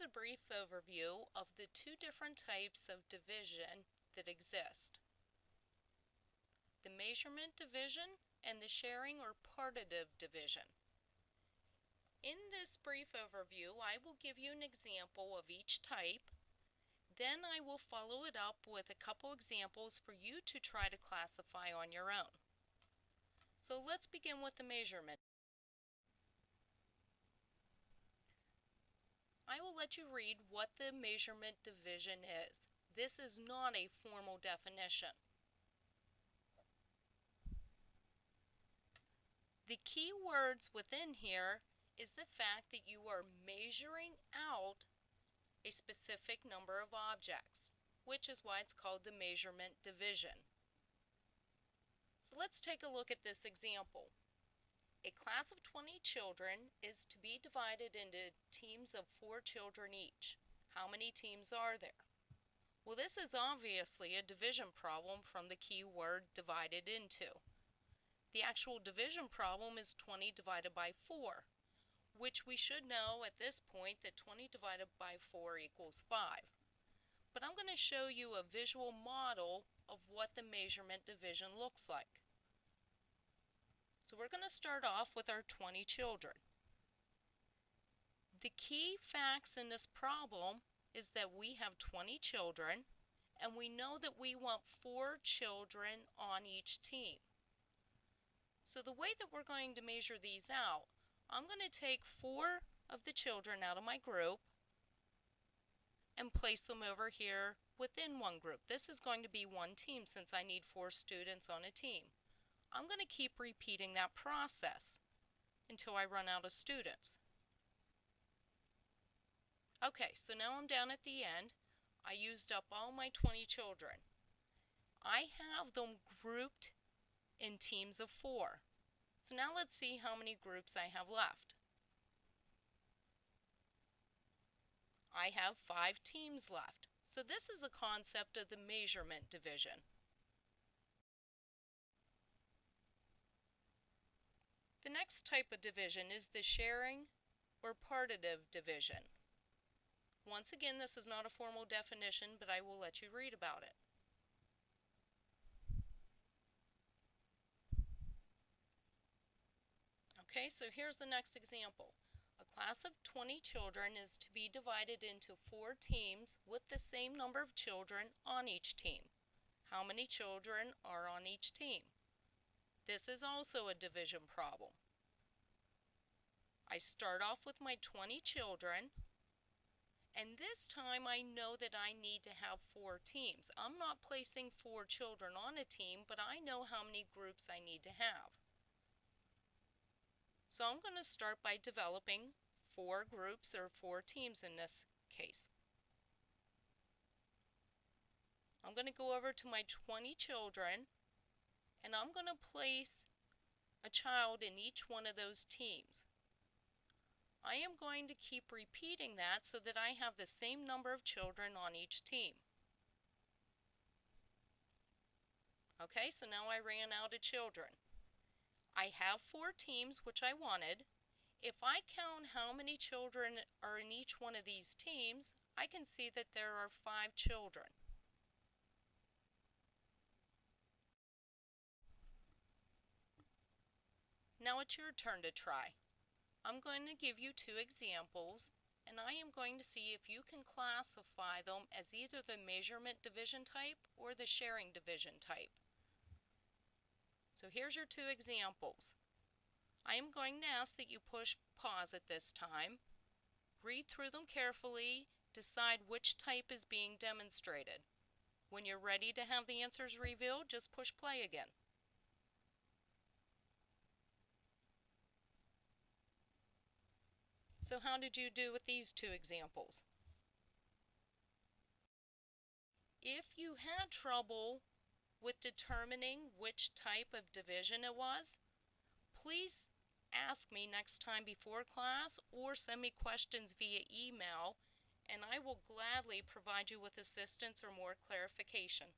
a brief overview of the two different types of division that exist: the measurement division and the sharing or partitive division. In this brief overview, I will give you an example of each type. Then I will follow it up with a couple examples for you to try to classify on your own. So let's begin with the measurement. I will let you read what the measurement division is. This is not a formal definition. The key words within here is the fact that you are measuring out a specific number of objects, which is why it's called the measurement division. So let's take a look at this example. A class of 20 children is to be divided into teams of 4 children each. How many teams are there? Well, this is obviously a division problem from the key word divided into. The actual division problem is 20 divided by 4, which we should know at this point that 20 divided by 4 equals 5. But I'm going to show you a visual model of what the measurement division looks like. So we're going to start off with our 20 children. The key facts in this problem is that we have 20 children, and we know that we want 4 children on each team. So the way that we're going to measure these out, I'm going to take 4 of the children out of my group and place them over here within one group. This is going to be one team since I need 4 students on a team. I'm going to keep repeating that process until I run out of students. Okay, so now I'm down at the end. I used up all my 20 children. I have them grouped in teams of 4. So now let's see how many groups I have left. I have 5 teams left. So this is a concept of the measurement division. The next type of division is the sharing or partitive division. Once again, this is not a formal definition, but I will let you read about it. Okay, so here's the next example. A class of 20 children is to be divided into 4 teams with the same number of children on each team. How many children are on each team? This is also a division problem. I start off with my 20 children, and this time I know that I need to have 4 teams. I'm not placing 4 children on a team, but I know how many groups I need to have. So I'm going to start by developing 4 groups, or 4 teams in this case. I'm going to go over to my 20 children, and I'm going to place a child in each one of those teams. I am going to keep repeating that so that I have the same number of children on each team. Okay, so now I ran out of children. I have 4 teams, which I wanted. If I count how many children are in each one of these teams, I can see that there are 5 children. Now it's your turn to try. I'm going to give you 2 examples, and I am going to see if you can classify them as either the measurement division type or the sharing division type. So here's your 2 examples. I am going to ask that you push pause at this time, read through them carefully, decide which type is being demonstrated. When you're ready to have the answers revealed, just push play again. So how did you do with these 2 examples? If you had trouble with determining which type of division it was, please ask me next time before class or send me questions via email, and I will gladly provide you with assistance or more clarification.